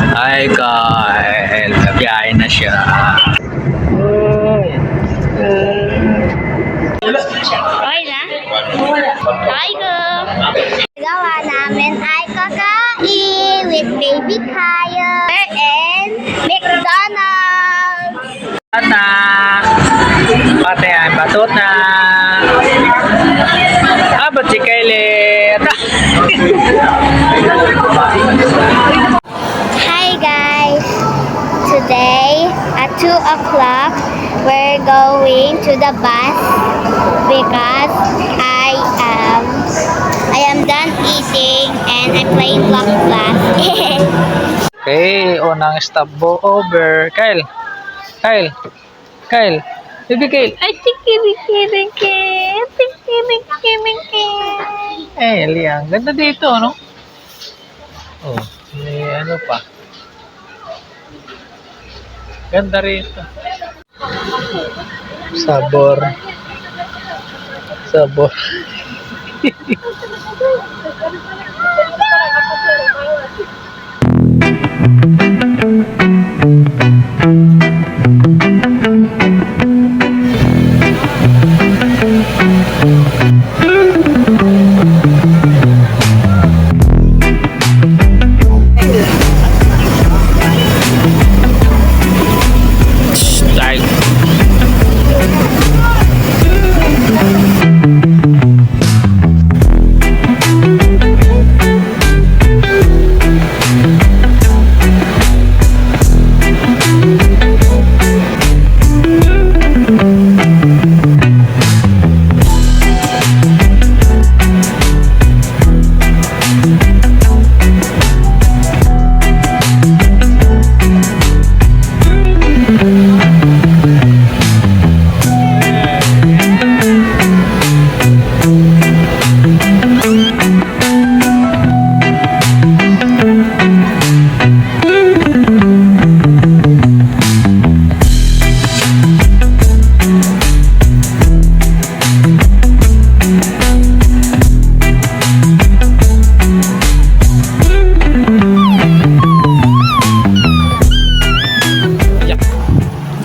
Hi Kyle, biyahe na siya. Okay na? Okay go! Gawa namin ay kakain with baby Kyle and McDonald's! Na! Pati ay batot na! Ba't si Kyle? Hi guys! Today at 2 o'clock we're going to the bus because I am done eating and I'm playing Block Blast. Okay, unang stop over. Kyle! Kyle! Kyle! Baby Kyle! Ay, tiki-tiki-tiki! Tiki-tiki-tiki! Eh, Liang. Ganda dito, no? Oh, may ano pa. Ganda rito. Sabor. Sabor. Style.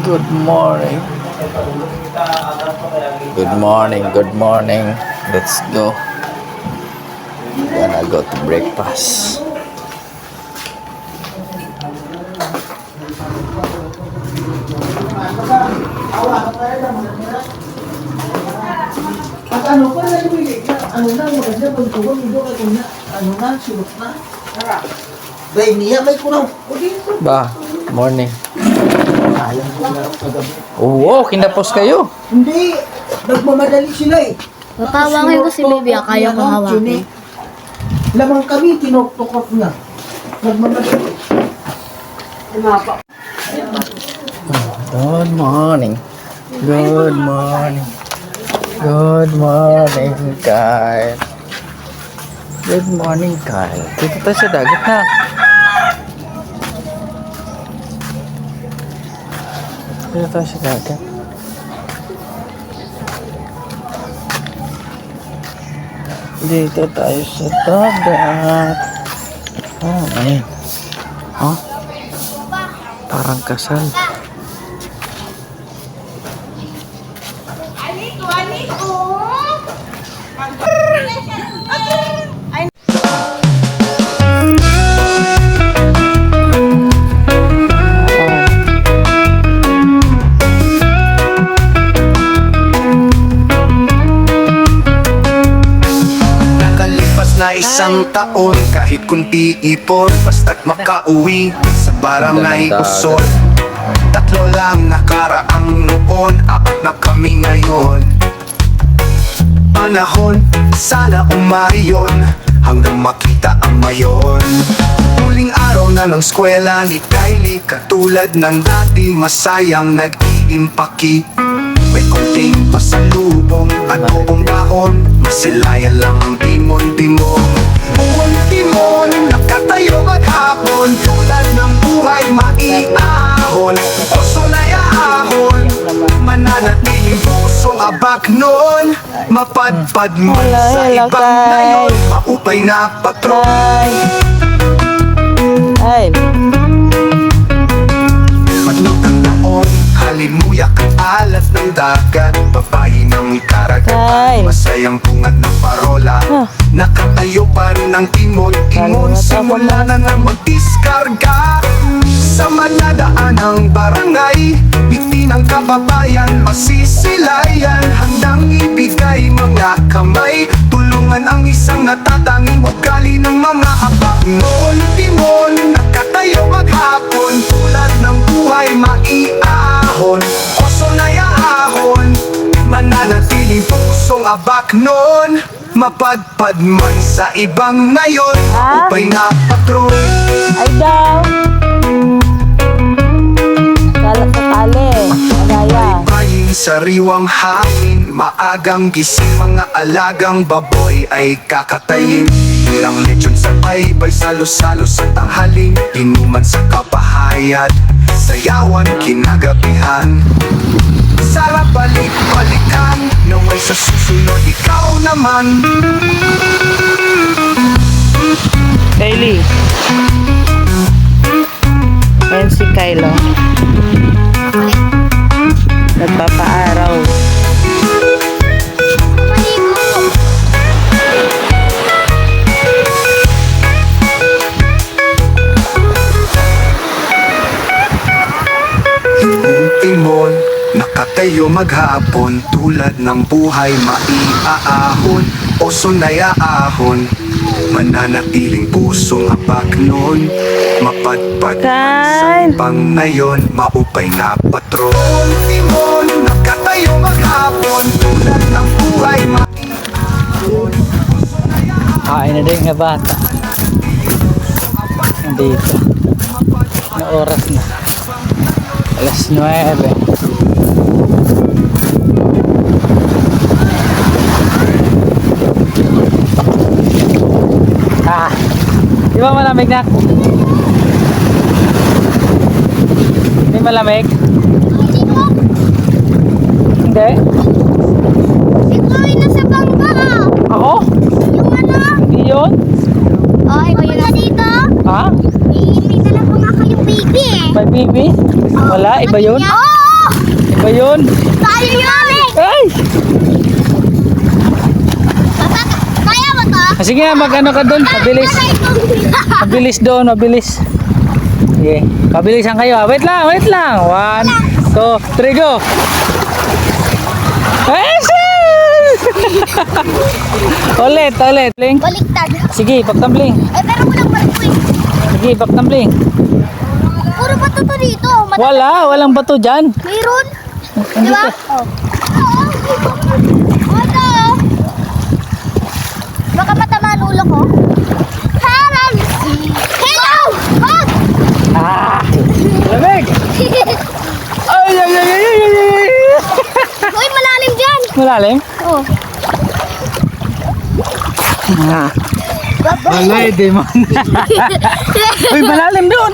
Good morning. Good morning, good morning. Let's go. Gonna go to breakfast. Ano pa na ano na maganda pagtugon mo ka kunya ano na sulot na. Bay niya may kuno. Ba, morning. Alam ko na kagabi. Oo, kinapos kayo. Hindi nagmamadali sila eh. Papawangin ko si baby, kaya ko hawakin. Lamang kami tinoktok niya. Nagmamadali. Umapa. Good morning. Good morning. Good morning, Kyle. Good morning, Kyle. Dito tayo sa dagat na. Dito tayo sa dagat. Dito tayo sa dagat. Oh, ayun. Oh, parang kasal. Na isang taon, kahit kunti ipon, basta't makauwi sa barangay Usol. Tatlo lang nakaraang noon, apat na kami ngayon. Panahon, sana umayon, hanggang makita ang mayon. Huling araw na ng eskwela ni Kylie, katulad ng dati masayang nag-iimpaki. May konting pasalubong at buong baon, masilayan lang ang timon-timon. Timon-timon, nakatayo maghapon, tulad ng buhay maiahon. Puso na yaahon, mananatiling pusong abak noon. Mapadpad man sa ibang ngayon, maupay na patron. Ay. dagat, babae ng karagatan. Kyle. Masayang bungat ng parola, nakatayo pa rin ang imon-imon. Simula na nang magdiskarga sa manadaan ng barangay. Biti ng kababayan, masisilayan, handang ibigay mga kamay. Tulungan ang isang natatanging ugali ng mga abak. Noon, timon, nakatayo maghapon, tulad ng buhay maiahon. Oso na yaahon, mananatiling pusong abak noon. Mapadpad man sa ibang ngayon, upay na patrol. Ay daw. Kalat sa tali. Agaya. Baying sariwang hangin, maagang gising, mga alagang baboy ay kakatayin. Ilang lechon sa paybay, salo-salo sa tanghaling, inuman sa kapahayat, sayawan kinagabihan. Sarap balik-balikan, naway sa susunod ikaw naman. Kylie. Ayan si Kylo. Nagpapaaraw. Timon, nakatayo maghapon, tulad ng buhay maiaahon. Oso na yaahon, mananatiling pusong abak noon. Mapadpad man sa Kyle. ibang ngayon, maupay na patrol. Timon, nakatayo maghapon, tulad ng buhay maiaahon. Kain na din nga bata. Nandito. Ano oras na? Alas 9. Di ba malamig na? Hindi malamig? Hindi? Ikaw ay nasa bangka. Ako? Yung ano? Hindi yun? Oh, iba yun na dito. Ha? May dala pa nga kayong baby eh. May baby? Wala, iba yun? Oo! Iba yun? Tayo yun! Ay! Kaya mo to? Sige, mag-ano ka doon? Mabilis. Mabilis doon, mabilis. Sige, pabilisan kayo. Wait lang, wait lang. 1, 2, 3, go! Ay, ulit, ulit. Bling. Baliktad. Sige, pagtambling. Eh, pero walang barko eh. Sige, pagtambling. Puro bato to dito. Wala, walang bato dyan. Mayroon. Hindi Diba? ka. Oh. Ano? Baka matama ang ulo ko. Haral! Hello! Wag! Ah! Lamig! Ay, ay, ay, ay, ay, ay. Uy, malalim dyan. Malalim? Oh. Ah. Wala, di man. Uy, malalim doon.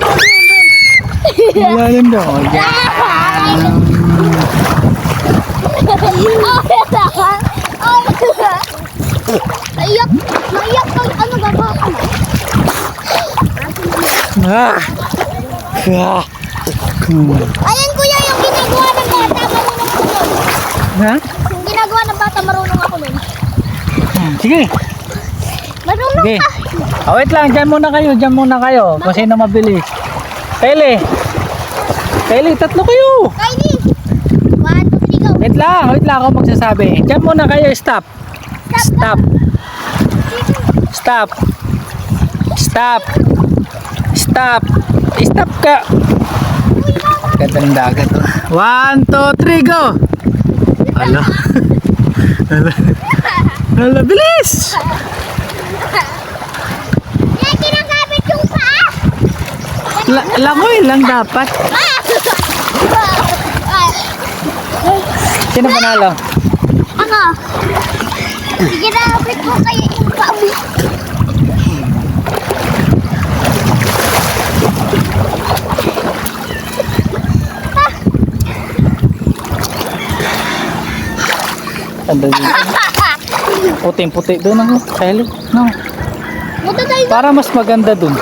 Malalim doon. Yan. Naiyak! Naiyak kang ano baba ka. Ah. Ah. Ayan kuya yung ginagawa ng bata. Marunong ako nun. Ha? Yung ginagawa ng bata, marunong ako nun. Sige. Marunong Sige. ka. Oh, wait lang, dyan muna kayo, dyan muna kayo. Kung sino mabilis. Kylie. Kylie, tatlo kayo. Kylie! 1, 2, 3, go. Wait lang ako magsasabi. Dyan muna kayo, stop. Stop. Stop. Stop. Stop. Stop ka. Gandang dagat. 1, 2, 3, go. Ala. Ala. Ala, bilis. Yan, kinakabit yung paa. Langoy lang dapat. Sino panalo? Ako. Ginakabit ko kayo yung paa mo. Ando dito. Puting-puti doon ako. Kylie. No. Buta tayo. Para mas maganda doon.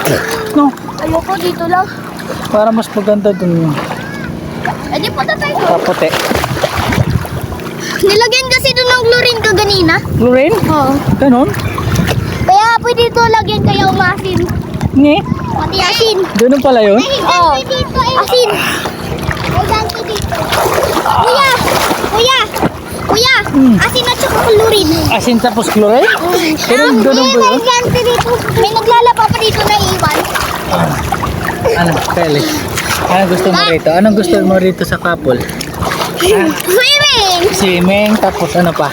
No. Ayoko dito lang. Para mas maganda doon. Eh di punta tayo. Paputi. Nilagyan kasi doon ng chlorine kaganina. Chlorine? Oo. Ganon? Kaya pwede ito lagyan kaya umasin. Nge? Pati asin. Ganun pala yun? Oo. Asin. May ganto dito. Kuya! Kuya! Kuya! Asin at saka chlorine. Asin tapos chlorine? Ganun ba May yun? ganto dito. May naglalaba pa dito na iwan. Ano, Kelly? Anong gusto mo rito? Anong gusto mo rito sa couple? Swimming! Swimming, tapos ano pa?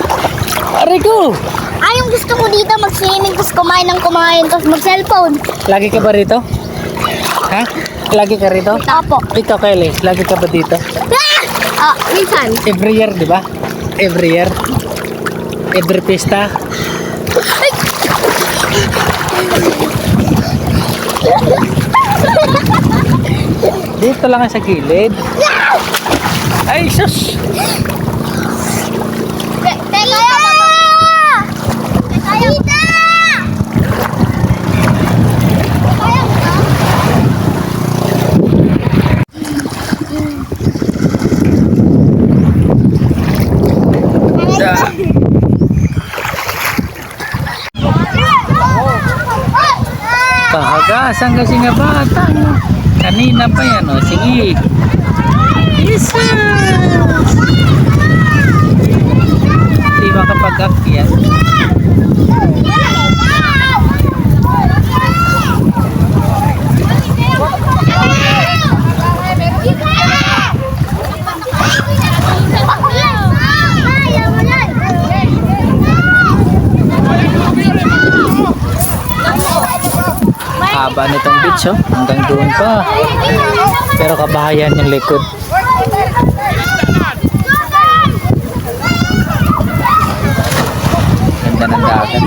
Aray ko! Yung gusto ko dito mag-swimming, tapos kumain, tapos mag-cellphone. Lagi ka ba rito? Ha? Lagi ka rito? Tapo. Ikaw, Kelly, lagi ka ba dito? Minsan. Every year, di ba? Every year. Every pista. Dito lang sa gilid. Ay, sus! Teka! Tita! Da. Pahagasan kasi nga bata. No? Kanina pa yan, o. Sige. Jesus! Di makapag-akyat. Haba nitong beach, oh. Hanggang doon pa. Pero kabahayan yung likod. Ganda ng dagat.